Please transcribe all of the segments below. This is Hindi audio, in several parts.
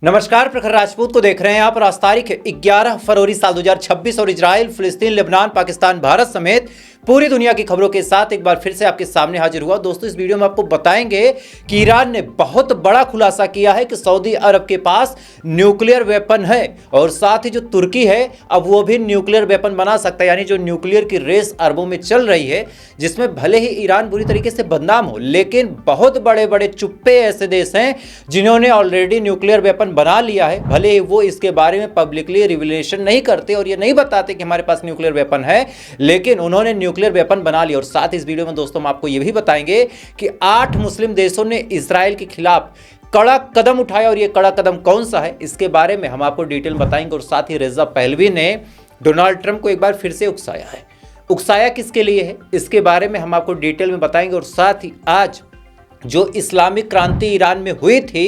नमस्कार, प्रखर राजपूत को देख रहे हैं आप। और आज तारीख 11 फरवरी साल 2026 और इजराइल, फिलिस्तीन, लेबनान, पाकिस्तान, भारत समेत पूरी दुनिया की खबरों के साथ एक बार फिर से आपके सामने हाजिर हुआ। दोस्तों, इस वीडियो में आपको बताएंगे कि ईरान ने बहुत बड़ा खुलासा किया है कि सऊदी अरब के पास न्यूक्लियर वेपन है और साथ ही जो तुर्की है अब वो भी न्यूक्लियर वेपन बना सकता है। यानी जो न्यूक्लियर की रेस अरबों में चल रही है, जिसमें भले ही ईरान बुरी तरीके से बदनाम हो, लेकिन बहुत बड़े बड़े चुप्पे ऐसे देश हैं जिन्होंने ऑलरेडी न्यूक्लियर वेपन बना लिया है। भले ही वो इसके बारे में पब्लिकली रिवीलेशन नहीं करते और ये नहीं बताते कि हमारे पास न्यूक्लियर वेपन है, लेकिन उन्होंने न्यूक्लियर वेपन बना लिया। और साथ ही इस वीडियो में दोस्तों हम आपको ये भी बताएंगे कि 8 मुस्लिम देशों ने इजराइल के खिलाफ कड़ा कदम उठाया और ये कड़ा कदम कौन सा है, इसके बारे में हम आपको डिटेल बताएंगे। और साथ ही रेजा पहलवी ने डोनाल्ड ट्रंप को एक बार फिर से उकसाया है। उकसाया किसके लिए है, इसके बारे में हम आपको डिटेल में बताएंगे। और साथ ही आज जो इस्लामिक क्रांति ईरान में हुई थी,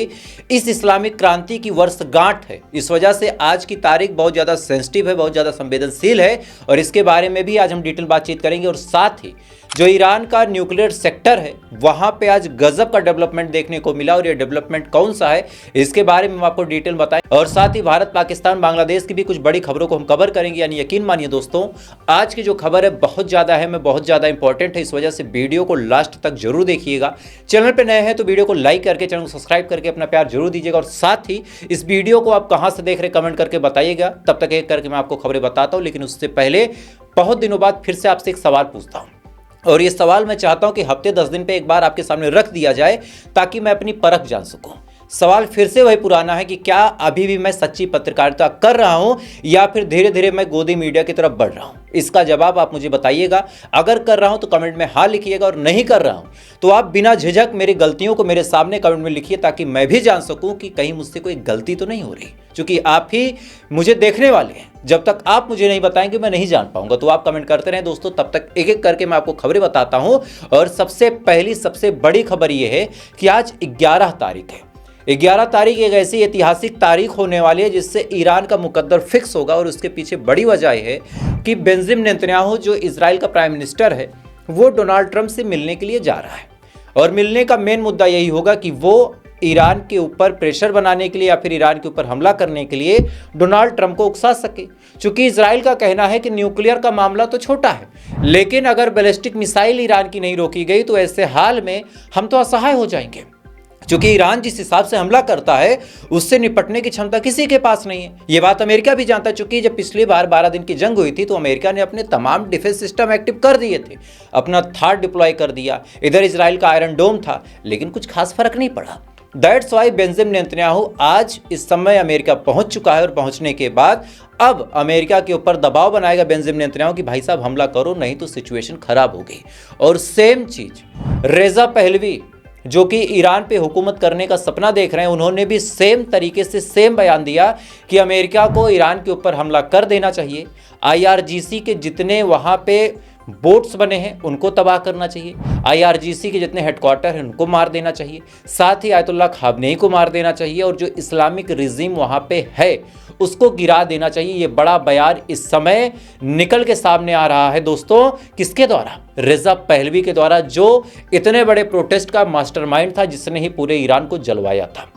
इस इस्लामिक क्रांति की वर्षगांठ है। इस वजह से आज की तारीख बहुत ज़्यादा सेंसिटिव है, बहुत ज़्यादा संवेदनशील है और इसके बारे में भी आज हम डिटेल बातचीत करेंगे। और साथ ही जो ईरान का न्यूक्लियर सेक्टर है, वहाँ पे आज गजब का डेवलपमेंट देखने को मिला और ये डेवलपमेंट कौन सा है, इसके बारे में हम आपको डिटेल बताएं। और साथ ही भारत, पाकिस्तान, बांग्लादेश की भी कुछ बड़ी खबरों को हम कवर करेंगे। यानी यकीन मानिए दोस्तों, आज की जो खबर है बहुत ज़्यादा है, बहुत ज़्यादा इंपॉर्टेंट है। इस वजह से वीडियो को लास्ट तक जरूर देखिएगा। चैनल पे नए हैं तो वीडियो को लाइक करके, चैनल को सब्सक्राइब करके अपना प्यार जरूर दीजिएगा। और साथ ही इस वीडियो को आप कहां से देख रहे कमेंट करके बताइएगा। तब तक एक करके मैं आपको खबरें बताता हूं, लेकिन उससे पहले बहुत दिनों बाद फिर से आपसे एक सवाल पूछता हूं और ये सवाल मैं चाहता हूं कि हफ्ते 10 दिन पे एक बार आपके सामने रख दिया जाए ताकि मैं अपनी परख जान सकूं। सवाल फिर से वही पुराना है कि क्या अभी भी मैं सच्ची पत्रकारिता कर रहा हूं या फिर धीरे धीरे मैं गोदी मीडिया की तरफ बढ़ रहा हूं। इसका जवाब आप मुझे बताइएगा। अगर कर रहा हूं तो कमेंट में हाँ लिखिएगा और नहीं कर रहा हूं तो आप बिना झिझक मेरी गलतियों को मेरे सामने कमेंट में लिखिए ताकि मैं भी जान सकूं कि कहीं मुझसे कोई गलती तो नहीं हो रही, क्योंकि आप ही मुझे देखने वाले हैं। जब तक आप मुझे नहीं बताएंगे मैं नहीं जान पाऊंगा। तो आप कमेंट करते रहें दोस्तों, तब तक एक एक करके मैं आपको खबरें बताता हूं। और सबसे पहली सबसे बड़ी खबर यह है कि आज 11 तारीख है। 11 तारीख एक ऐसी ऐतिहासिक तारीख होने वाली है जिससे ईरान का मुकद्दर फिक्स होगा। और उसके पीछे बड़ी वजह है कि बेंजामिन नेतन्याहू जो इजराइल का प्राइम मिनिस्टर है, वो डोनाल्ड ट्रंप से मिलने के लिए जा रहा है। और मिलने का मेन मुद्दा यही होगा कि वो ईरान के ऊपर प्रेशर बनाने के लिए या फिर ईरान के ऊपर हमला करने के लिए डोनाल्ड ट्रंप को उकसा सके। क्योंकि इजराइल का कहना है कि न्यूक्लियर का मामला तो छोटा है, लेकिन अगर बैलिस्टिक मिसाइल ईरान की नहीं रोकी गई तो ऐसे हाल में हम तो असहाय हो जाएंगे। क्योंकि ईरान जिस हिसाब से हमला करता है उससे निपटने की क्षमता किसी के पास नहीं है। ये बात अमेरिका भी जानता। चूंकि जब पिछली बार 12 दिन की जंग हुई थी तो अमेरिका ने अपने तमाम डिफेंस सिस्टम एक्टिव कर दिए थे, अपना थार डिप्लॉय कर दिया। इधर इजराइल का आयरन डोम था, लेकिन कुछ खास फर्क नहीं पड़ा। दैट्स वाई बेंजामिन नेतन्याहू आज इस समय अमेरिका पहुंच चुका है और पहुंचने के बाद अब अमेरिका के ऊपर दबाव बनाएगा बेंजामिन नेतन्याहू कि भाई साहब हमला करो, नहीं तो सिचुएशन खराब हो गई। और सेम चीज रेजा पहलवी जो कि ईरान पे हुकूमत करने का सपना देख रहे हैं, उन्होंने भी सेम तरीके से सेम बयान दिया कि अमेरिका को ईरान के ऊपर हमला कर देना चाहिए। IRGC के जितने वहाँ पे बोट्स बने हैं उनको तबाह करना चाहिए। IRGC के जितने हेडक्वार्टर हैं उनको मार देना चाहिए। साथ ही आयतुल्लाह खामनेई को मार देना चाहिए और जो इस्लामिक रिजीम वहाँ पे है उसको गिरा देना चाहिए। ये बड़ा बयान इस समय निकल के सामने आ रहा है दोस्तों। किसके द्वारा? रेजा पहलवी के द्वारा, जो इतने बड़े प्रोटेस्ट का मास्टरमाइंड था, जिसने ही पूरे ईरान को जलवाया था।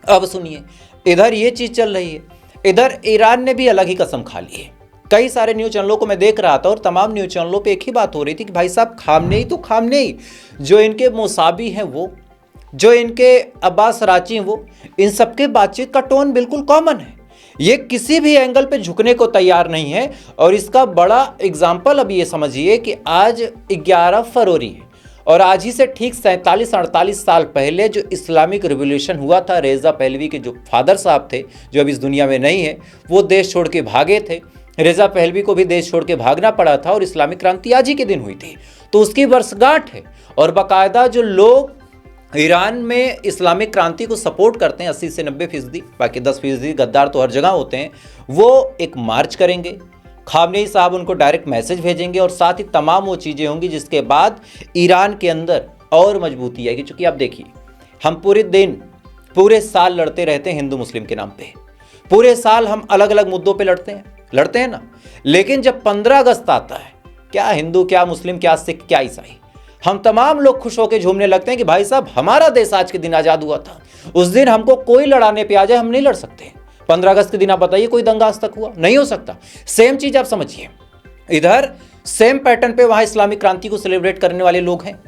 अब सुनिए, इधर ये चीज चल रही है, इधर ईरान ने भी अलग ही कसम खा ली है। कई सारे न्यूज चैनलों को मैं देख रहा था और तमाम न्यूज चैनलों पे एक ही बात हो रही थी कि भाई साहब खामनेई तो खामनेई, जो इनके मुसाबी हैं वो, जो इनके अब्बास राची हैं वो, इन सबके बातचीत का टोन बिल्कुल कॉमन है। ये किसी भी एंगल पे झुकने को तैयार नहीं है। और इसका बड़ा एग्जाम्पल अब ये समझिए कि आज 11 फरवरी है और आज ही से ठीक 47-48 साल पहले जो इस्लामिक रिवॉल्यूशन हुआ था, रेजा पहलवी के जो फादर साहब थे, जो अब इस दुनिया में नहीं है, वो देश छोड़ के भागे थे। रेजा पहलवी को भी देश छोड़ के भागना पड़ा था और इस्लामिक क्रांति आज ही के दिन हुई थी, तो उसकी वर्षगांठ है। और बाकायदा जो लोग ईरान में इस्लामिक क्रांति को सपोर्ट करते हैं 80 से 90%, बाकी 10% गद्दार तो हर जगह होते हैं, वो एक मार्च करेंगे। खामनेई साहब उनको डायरेक्ट मैसेज भेजेंगे और साथ ही तमाम वो चीज़ें होंगी जिसके बाद ईरान के अंदर और मजबूती आएगी। क्योंकि आप देखिए, हम पूरे दिन पूरे साल लड़ते रहते हैं हिंदू मुस्लिम के नाम पे, पूरे साल हम अलग अलग मुद्दों पे लड़ते हैं ना। लेकिन जब 15 अगस्त आता है, क्या हिंदू, क्या मुस्लिम, क्या सिख, क्या ईसाई, हम तमाम लोग खुश होकर झूमने लगते हैं कि भाई साहब हमारा देश आज के दिन आज़ाद हुआ था, उस दिन हमको कोई लड़ाने पे आ जाए हम नहीं लड़ सकते। 15 अगस्त के दिन आप बताइए कोई दंगा आज तक हुआ? नहीं हो सकता। सेम चीज आप समझिए, इधर सेम पैटर्न पे वहां इस्लामिक क्रांति को सेलिब्रेट करने वाले लोग हैं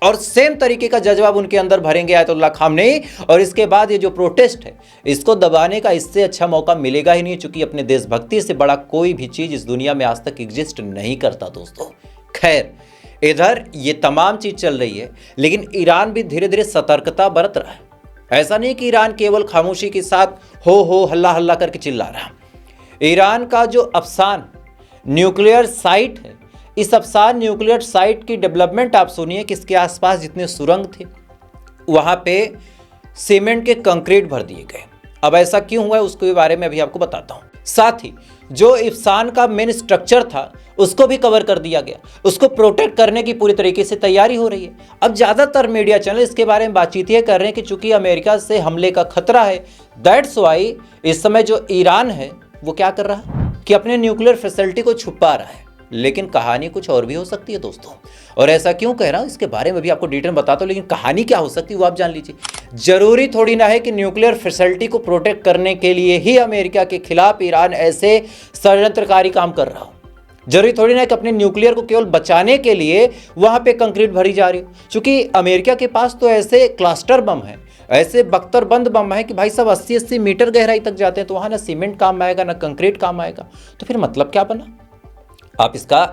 और सेम तरीके का जज्बाब उनके अंदर भरेंगे आयतुल्लाह खामनेई। और इसके बाद ये जो प्रोटेस्ट है इसको दबाने का इससे अच्छा मौका मिलेगा ही नहीं, चूंकि अपने देशभक्ति से बड़ा कोई भी चीज इस दुनिया में आज तक एग्जिस्ट नहीं करता दोस्तों। खैर, इधर ये तमाम चीज चल रही है, लेकिन ईरान भी धीरे धीरे सतर्कता बरत रहा है। ऐसा नहीं कि ईरान केवल खामोशी के साथ हो हल्ला हल्ला करके चिल्ला रहा। ईरान का जो अफसान न्यूक्लियर साइट है, इस अफसान न्यूक्लियर साइट की डेवलपमेंट आप सुनिए कि इसके आसपास जितने सुरंग थे वहां पे सीमेंट के कंक्रीट भर दिए गए। अब ऐसा क्यों हुआ है उसके बारे में अभी आपको बताता हूं। साथ ही जो इफ्सान का मेन स्ट्रक्चर था उसको भी कवर कर दिया गया, उसको प्रोटेक्ट करने की पूरी तरीके से तैयारी हो रही है। अब ज़्यादातर मीडिया चैनल इसके बारे में बातचीत ये कर रहे हैं कि चूंकि अमेरिका से हमले का खतरा है, दैट्स वाई इस समय जो ईरान है वो क्या कर रहा है कि अपने न्यूक्लियर फैसिलिटी को छुपा रहा है। लेकिन कहानी कुछ और भी हो सकती है दोस्तों, और ऐसा क्यों कह रहा हूं इसके बारे में भी आपको डिटेल में बताता हूं, लेकिन कहानी क्या हो सकती है वो आप जान लीजिए। जरूरी थोड़ी ना है कि न्यूक्लियर फैसिलिटी को प्रोटेक्ट करने के लिए ही अमेरिका के खिलाफ ईरान ऐसे षड्यंत्रकारी काम कर रहा हो। जरूरी थोड़ी ना कि अपने न्यूक्लियर को केवल बचाने के लिए वहां पे कंक्रीट भरी जा रही हो, क्योंकि अमेरिका के पास तो ऐसे क्लस्टर बम है, ऐसे बख्तरबंद बम है कि भाई साहब 80-80 मीटर गहराई तक जाते हैं, तो वहां ना सीमेंट काम आएगा ना कंक्रीट काम आएगा। तो फिर मतलब क्या बना? आप इसका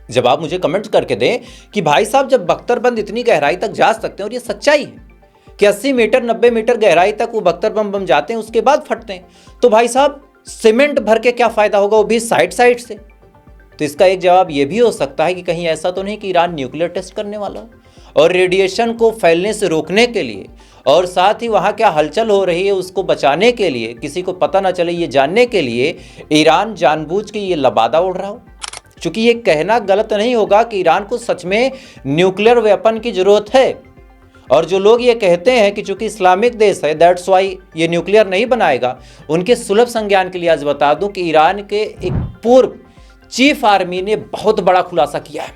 जवाब मुझे कमेंट करके दें कि भाई साहब जब बख्तरबंद इतनी गहराई तक जा सकते हैं और ये सच्चाई है कि 80 मीटर 90 मीटर गहराई तक वो बख्तरबंद बम जाते हैं उसके बाद फटते हैं, तो भाई साहब सीमेंट भर के क्या फायदा होगा, वो भी साइड से। तो इसका एक जवाब ये भी हो सकता है कि कहीं ऐसा तो नहीं कि ईरान न्यूक्लियर टेस्ट करने वाला और रेडिएशन को फैलने से रोकने के लिए और साथ ही वहाँ क्या हलचल हो रही है उसको बचाने के लिए, किसी को पता ना चले ये जानने के लिए ईरान जानबूझ के ये लबादा उड़ रहा हो। चूंकि ये कहना गलत नहीं होगा कि ईरान को सच में न्यूक्लियर वेपन की जरूरत है, और जो लोग ये कहते हैं कि चूंकि इस्लामिक देश है दैट्स वाई ये न्यूक्लियर नहीं बनाएगा, उनके सुलभ संज्ञान के लिए आज बता दूं कि ईरान के एक पूर्व चीफ आर्मी ने बहुत बड़ा खुलासा किया है।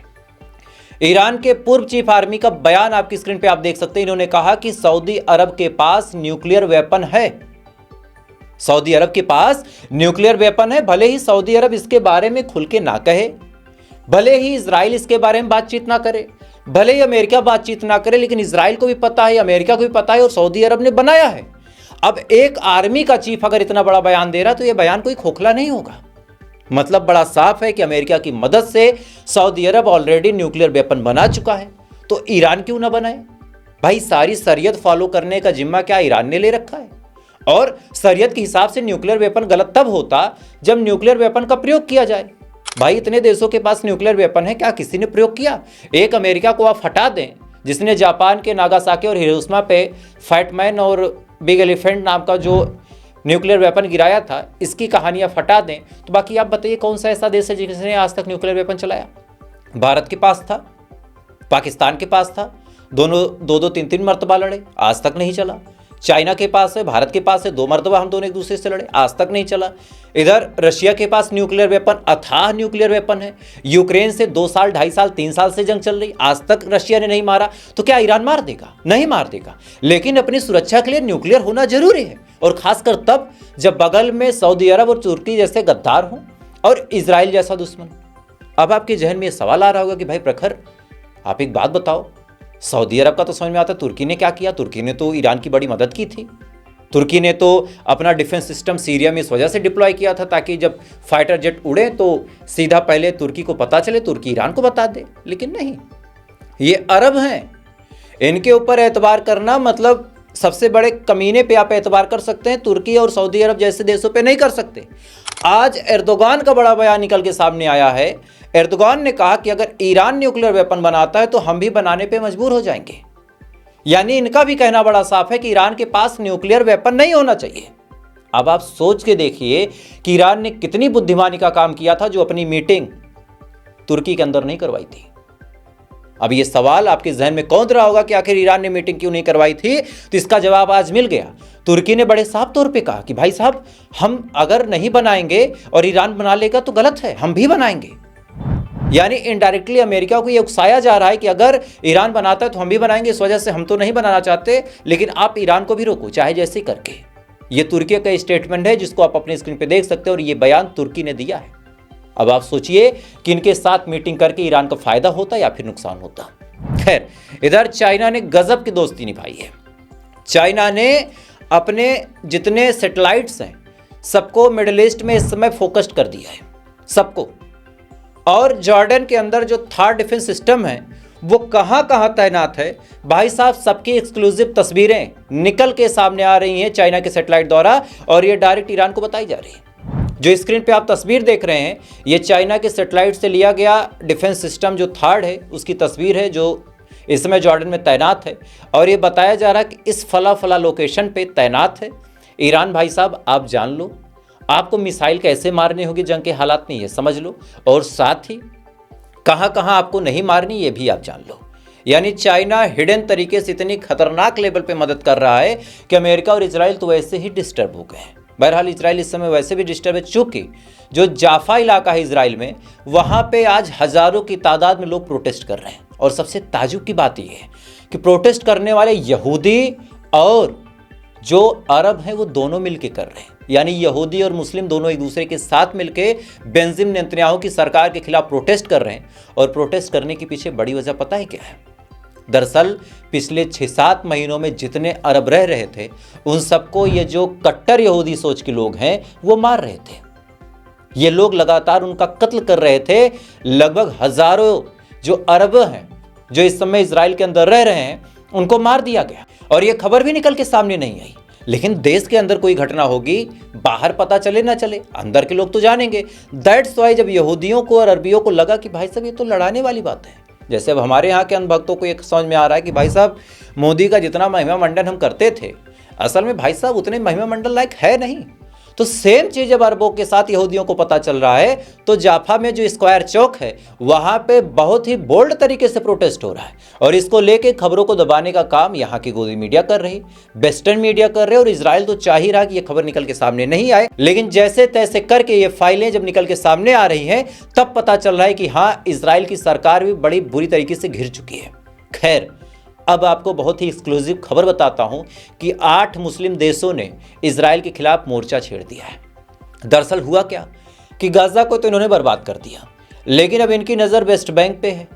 ईरान के पूर्व चीफ आर्मी का बयान आपकी स्क्रीन पे आप देख सकते हैं। इन्होंने कहा कि सऊदी अरब के पास न्यूक्लियर वेपन है, सऊदी अरब के पास न्यूक्लियर वेपन है। भले ही सऊदी अरब इसके बारे में खुल के ना कहे, भले ही इजराइल इसके बारे में बातचीत ना करे, भले ही अमेरिका बातचीत ना करे, लेकिन इजराइल को भी पता है, अमेरिका को भी पता है और सऊदी अरब ने बनाया है। अब एक आर्मी का चीफ अगर इतना बड़ा बयान दे रहा है तो यह बयान कोई खोखला नहीं होगा। मतलब बड़ा साफ है कि अमेरिका की मदद से सऊदी अरब ऑलरेडी न्यूक्लियर वेपन बना चुका है, तो ईरान क्यों ना बनाए? भाई सारी शरीयत फॉलो करने का जिम्मा क्या ईरान ने ले रखा है? और शरीयत के हिसाब से न्यूक्लियर वेपन गलत तब होता जब न्यूक्लियर वेपन का प्रयोग किया जाए। भाई इतने देशों के पास न्यूक्लियर वेपन है, क्या किसी ने प्रयोग किया? एक अमेरिका को आप हटा दें जिसने जापान के नागासाकी और हिरोशिमा पे फैटमैन और बिग एलिफेंट नाम का जो न्यूक्लियर वेपन गिराया था, इसकी कहानियां हटा दें, तो बाकी आप बताइए कौन सा ऐसा देश है जिसने आज तक न्यूक्लियर वेपन चलाया? भारत के पास था, पाकिस्तान के पास था, दोनों 2-3 मरतबा लड़े, आज तक नहीं चला। चाइना के पास है, भारत के पास है, 2 मरतबा हम दोनों एक दूसरे से लड़े, आज तक नहीं चला। इधर रशिया के पास न्यूक्लियर वेपन, अथाह न्यूक्लियर वेपन है। यूक्रेन से 2 साल 2.5 साल 3 साल से जंग चल रही, आज तक रशिया ने नहीं मारा। तो क्या ईरान मार देगा? नहीं मार देगा, लेकिन अपनी सुरक्षा के लिए न्यूक्लियर होना जरूरी है, और खासकर तब जब बगल में सऊदी अरब और तुर्की जैसे गद्दार हों और इजराइल जैसा दुश्मन। अब आपके जहन में यह सवाल आ रहा होगा कि भाई प्रखर आप एक बात बताओ, सऊदी अरब का तो समझ में आता, तुर्की ने क्या किया? तुर्की ने तो ईरान की बड़ी मदद की थी। तुर्की ने तो अपना डिफेंस सिस्टम सीरिया में इस वजह से डिप्लॉय किया था ताकि जब फाइटर जेट उड़े तो सीधा पहले तुर्की को पता चले, तुर्की ईरान को बता दे। लेकिन नहीं, ये अरब हैं, इनके ऊपर एतबार करना मतलब सबसे बड़े कमीने पे आप एतबार कर सकते हैं, तुर्की और सऊदी अरब जैसे देशों पे नहीं कर सकते। आज एर्दोगान का बड़ा बयान निकल के सामने आया है। एर्दोगान ने कहा कि अगर ईरान न्यूक्लियर वेपन बनाता है तो हम भी बनाने पे मजबूर हो जाएंगे। यानी इनका भी कहना बड़ा साफ है कि ईरान के पास न्यूक्लियर वेपन नहीं होना चाहिए। अब आप सोच के देखिए कि ईरान ने कितनी बुद्धिमानी का काम किया था जो अपनी मीटिंग तुर्की के अंदर नहीं करवाई थी। अब ये सवाल आपके जहन में कौंध रहा होगा कि आखिर ईरान ने मीटिंग क्यों नहीं करवाई थी, तो इसका जवाब आज मिल गया। तुर्की ने बड़े साफ तौर पे कहा कि भाई साहब हम अगर नहीं बनाएंगे और ईरान बना लेगा तो गलत है, हम भी बनाएंगे। यानी इनडायरेक्टली अमेरिका को ये उकसाया जा रहा है कि अगर ईरान बनाता है तो हम भी बनाएंगे, इस वजह से हम तो नहीं बनाना चाहते, लेकिन आप ईरान को भी रोको चाहे जैसे करके। ये तुर्की का स्टेटमेंट है जिसको आप अपनी स्क्रीन पे देख सकते हो और ये बयान तुर्की ने दिया है। अब आप सोचिए कि इनके साथ मीटिंग करके ईरान का फायदा होता या फिर नुकसान होता। खैर, इधर चाइना ने गजब की दोस्ती निभाई है। चाइना ने अपने जितने सैटेलाइट्स हैं सबको मिडिल ईस्ट में इस समय फोकस्ड कर दिया है, सबको। और जॉर्डन के अंदर जो थार डिफेंस सिस्टम है वो कहां कहां तैनात है भाई साहब, सबकी एक्सक्लूसिव तस्वीरें निकल के सामने आ रही हैं चाइना के सैटेलाइट द्वारा, और ये डायरेक्ट ईरान को बताई जा रही है। जो स्क्रीन पे आप तस्वीर देख रहे हैं ये चाइना के सैटेलाइट से लिया गया डिफेंस सिस्टम जो थार्ड है उसकी तस्वीर है, जो इस समय जॉर्डन में तैनात है। और ये बताया जा रहा है कि इस फला फला लोकेशन पे तैनात है। ईरान भाई साहब आप जान लो, आपको मिसाइल कैसे मारनी होगी, जंग के हालात नहीं है समझ लो, और साथ ही कहां कहां आपको नहीं मारनी ये भी आप जान लो। यानी चाइना हिडन तरीके से इतनी खतरनाक लेवल पे मदद कर रहा है कि अमेरिका और इजराइल तो वैसे ही डिस्टर्ब हो गए हैं। बहरहाल इजराइल इस समय वैसे भी डिस्टर्ब है, चूंकि जो जाफा इलाका है इजराइल में, वहां पे आज हजारों की तादाद में लोग प्रोटेस्ट कर रहे हैं। और सबसे ताजुब की बात यह है कि प्रोटेस्ट करने वाले यहूदी और जो अरब हैं वो दोनों मिलकर कर रहे हैं। यानी यहूदी और मुस्लिम दोनों एक दूसरे के साथ मिलकर बेंजामिन नेतन्याहू की सरकार के खिलाफ प्रोटेस्ट कर रहे हैं। और प्रोटेस्ट करने के पीछे बड़ी वजह पता है क्या है? दरअसल पिछले 6-7 महीनों में जितने अरब रह रहे थे उन सबको ये जो कट्टर यहूदी सोच के लोग हैं वो मार रहे थे। ये लोग लगातार उनका कत्ल कर रहे थे। लगभग हजारों जो अरब हैं जो इस समय इजराइल के अंदर रह रहे हैं उनको मार दिया गया, और ये खबर भी निकल के सामने नहीं आई। लेकिन देश के अंदर कोई घटना होगी, बाहर पता चले ना चले, अंदर के लोग तो जानेंगे। दैट्स वाई जब यहूदियों को और अरबियों को लगा कि भाई साहब ये तो लड़ाने वाली बात है, जैसे अब हमारे यहाँ के अंधभक्तों को एक समझ में आ रहा है कि भाई साहब मोदी का जितना महिमा मंडन हम करते थे असल में भाई साहब उतने महिमा मंडन लायक है नहीं। तो सेम चीज जब अरबों के साथ यहूदियों को पता चल रहा है तो जाफा में जो स्क्वायर चौक है वहां पे बहुत ही बोल्ड तरीके से प्रोटेस्ट हो रहा है, और इसको लेके खबरों को दबाने का काम यहाँ की गोदी मीडिया कर रही, वेस्टर्न मीडिया कर रहे। और इजराइल तो चाह ही रहा कि ये खबर निकल के सामने नहीं आए, लेकिन जैसे तैसे करके ये फाइलें जब निकल के सामने आ रही हैं तब पता चल रहा है कि हाँ इजराइल की सरकार भी बड़ी बुरी तरीके से घिर चुकी है। खैर, अब आपको बहुत ही एक्सक्लूसिव खबर बताता हूं कि 8 मुस्लिम देशों ने इजराइल के खिलाफ मोर्चा छेड़ दिया है। दरअसल हुआ क्या कि गाजा को तो इन्होंने बर्बाद कर दिया, लेकिन अब इनकी नज़र वेस्ट बैंक पे है।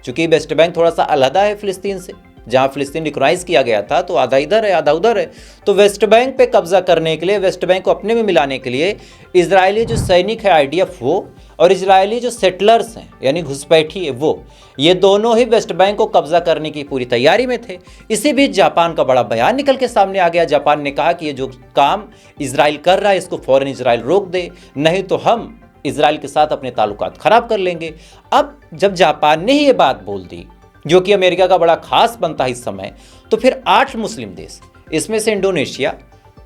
चूंकि वेस्ट बैंक थोड़ा सा अलहदा है फिलिस्तीन से, जहां फिलिस्तीन रिकॉग्नाइज किया गया था तो आधा इधर है आधा उधर है। तो वेस्ट बैंक पे कब्जा करने के लिए, वेस्ट बैंक को अपने में मिलाने के लिए इजरायली जो सैनिक है IDF वो, और इजरायली जो सेटलर्स हैं यानी घुसपैठी है वो, ये दोनों ही वेस्ट बैंक को कब्जा करने की पूरी तैयारी में थे। इसी बीच जापान का बड़ा बयान निकल के सामने आ गया। जापान ने कहा कि ये जो काम इजराइल कर रहा है इसको फौरन इजराइल रोक दे, नहीं तो हम इजराइल के साथ अपने ताल्लुकात खराब कर लेंगे। अब जब जापान ने ही ये बात बोल दी, जो कि अमेरिका का बड़ा खास बनता है इस समय, तो फिर 8 मुस्लिम देश, इसमें से इंडोनेशिया,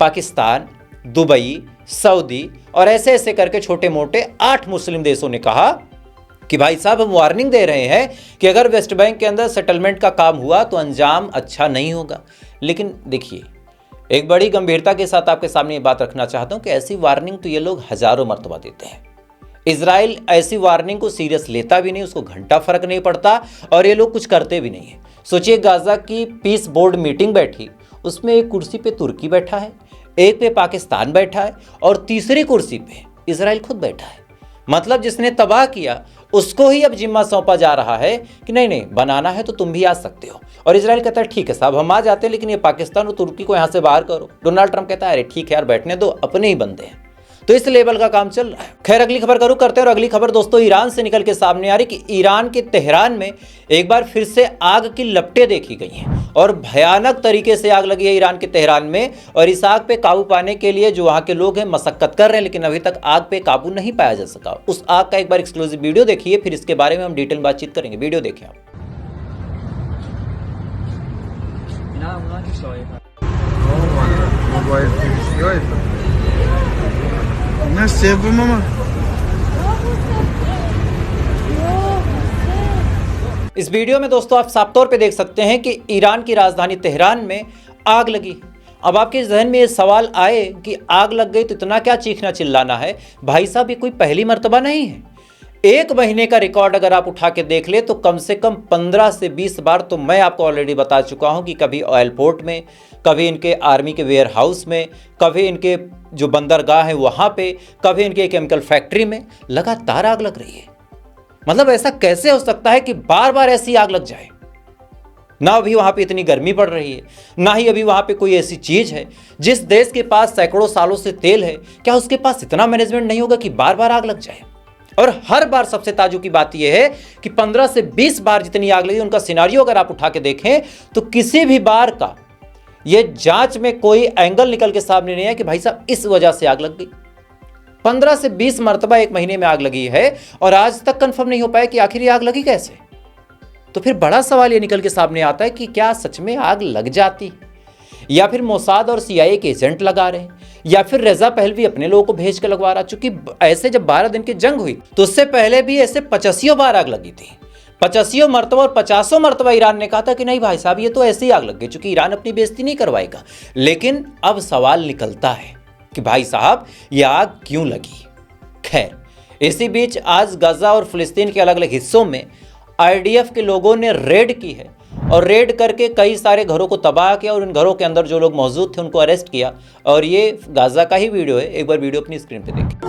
पाकिस्तान, दुबई, सऊदी और ऐसे ऐसे करके छोटे मोटे 8 मुस्लिम देशों ने कहा कि भाई साहब हम वार्निंग दे रहे हैं कि अगर वेस्ट बैंक के अंदर सेटलमेंट का काम हुआ तो अंजाम अच्छा नहीं होगा। लेकिन देखिए, एक बड़ी गंभीरता के साथ आपके सामने ये बात रखना चाहता हूं कि ऐसी वार्निंग तो ये लोग हजारों मर्तबा देते हैं। इजराइल ऐसी वार्निंग को सीरियस लेता भी नहीं, उसको घंटा फर्क नहीं पड़ता, और ये लोग कुछ करते भी नहीं है। सोचिए, गाजा की पीस बोर्ड मीटिंग बैठी, उसमें एक कुर्सी पे तुर्की बैठा है, एक पे पाकिस्तान बैठा है, और तीसरी कुर्सी पे इजराइल खुद बैठा है। मतलब जिसने तबाह किया उसको ही अब जिम्मा सौंपा जा रहा है कि नहीं नहीं बनाना है तो तुम भी आ सकते हो। और इजराइल कहता है ठीक है साहब हम आ जाते हैं, लेकिन ये पाकिस्तान और तुर्की को यहाँ से बाहर करो। डोनाल्ड ट्रंप कहता है अरे ठीक है यार बैठने दो, अपने ही बंदे हैं। तो इस लेवल का काम चल रहा है। खैर, अगली खबर करूँ करते हैं, और अगली खबर दोस्तों ईरान से निकल के सामने आ रही कि ईरान के तेहरान में एक बार फिर से आग की लपटें देखी गई हैं, और भयानक तरीके से आग लगी है ईरान के तेहरान में। और इस आग पे काबू पाने के लिए जो वहाँ के लोग हैं मशक्कत कर रहे हैं, लेकिन अभी तक आग पे काबू नहीं पाया जा सका। उस आग का एक बार एक्सक्लूसिव वीडियो देखिए, फिर इसके बारे में हम डिटेल बातचीत करेंगे। वीडियो देखें आप। इस वीडियो में दोस्तों आप साफ तौर पे देख सकते हैं कि ईरान की राजधानी तेहरान में आग लगी। अब आपके जहन में ये सवाल आए कि आग लग गई तो इतना क्या चीखना चिल्लाना है? भाई साहब ये कोई पहली मर्तबा नहीं है। एक महीने का रिकॉर्ड अगर आप उठा के देख ले तो कम से कम 15 से 20 बार, तो मैं आपको ऑलरेडी बता चुका हूं कि कभी ऑयल पोर्ट में, कभी इनके आर्मी के वेयर हाउस में, कभी इनके जो बंदरगाह है वहां पे, कभी इनके केमिकल फैक्ट्री में लगातार आग लग रही है। मतलब ऐसा कैसे हो सकता है कि बार बार ऐसी आग लग जाए? ना अभी वहां पे इतनी गर्मी पड़ रही है, ना ही अभी वहां पे कोई ऐसी चीज है। जिस देश के पास सैकड़ों सालों से तेल है, क्या उसके पास इतना मैनेजमेंट नहीं होगा कि बार बार आग लग जाए? और हर बार सबसे ताजुब की बात यह है कि 15 से 20 बार जितनी आग लगी, उनका सिनारियो अगर आप उठा के देखें तो किसी भी बार का यह जांच में कोई एंगल निकल के सामने नहीं है कि भाई साहब इस वजह से आग लग गई। 15 से 20 मरतबा एक महीने में आग लगी है और आज तक कंफर्म नहीं हो पाया कि आखिर ये आग लगी कैसे। तो फिर बड़ा सवाल ये निकल के सामने आता है कि क्या सच में आग लग जाती, या फिर मोसाद और CIA के एजेंट लगा रहे हैं, या फिर रजा पहलवी अपने लोगों को भेज के लगवा रहा। चूंकि ऐसे जब 12 दिन की जंग हुई तो उससे पहले भी ऐसे 85 बार आग लगी थी। 85 मरतबा और 50 मरतबा ईरान ने कहा था कि नहीं भाई साहब ये तो ऐसे ही आग लग गई, चूंकि ईरान अपनी बेइज्जती नहीं करवाएगा। लेकिन अब सवाल निकलता है कि भाई साहब ये आग क्यों लगी। खैर, इसी बीच आज गाजा और फिलिस्तीन के अलग अलग हिस्सों में IDF के लोगों ने रेड की है और रेड करके कई सारे घरों को तबाह किया और उन घरों के अंदर जो लोग मौजूद थे उनको अरेस्ट किया। और ये गाजा का ही वीडियो है, एक बार वीडियो अपनी स्क्रीन पे देखिए।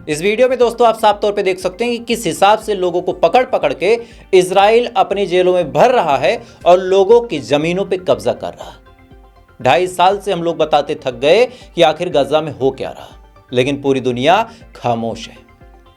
इस वीडियो में दोस्तों आप साफ तौर पे देख सकते हैं कि किस हिसाब से लोगों को पकड़ पकड़ के इजराइल अपनी जेलों में भर रहा है और लोगों की जमीनों पे कब्जा कर रहा है। 2.5 साल से हम लोग बताते थक गए कि आखिर गाजा में हो क्या रहा, लेकिन पूरी दुनिया खामोश है।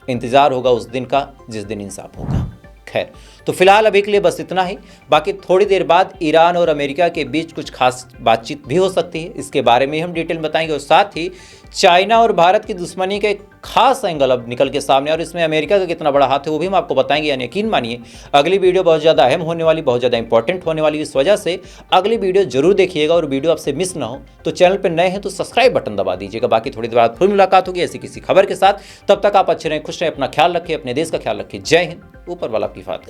इंतजार होगा उस दिन का जिस दिन इंसाफ होगा। खैर, तो फिलहाल अभी के लिए बस इतना ही। बाकी थोड़ी देर बाद ईरान और अमेरिका के बीच कुछ खास बातचीत भी हो सकती है, इसके बारे में हम डिटेल बताएंगे। और साथ ही चाइना और भारत की दुश्मनी का एक खास एंगल अब निकल के सामने और इसमें अमेरिका का कितना बड़ा हाथ है वो भी हम आपको बताएंगे। यानी यकीन मानिए अगली वीडियो बहुत ज़्यादा अहम होने वाली, बहुत ज़्यादा इंपॉर्टेंट होने वाली। इस वजह से अगली वीडियो जरूर देखिएगा और वीडियो आपसे मिस ना हो तो चैनल पर नए हैं तो सब्सक्राइब बटन दबा दीजिएगा। बाकी थोड़ी देर बाद फिर मुलाकात होगी ऐसी किसी खबर के साथ। तब तक आप अच्छे रहें, खुश रहें, अपना ख्याल रखें, अपने देश का ख्याल रखें। जय हिंद, ऊपर वाला आपकी हिफाज़त करे।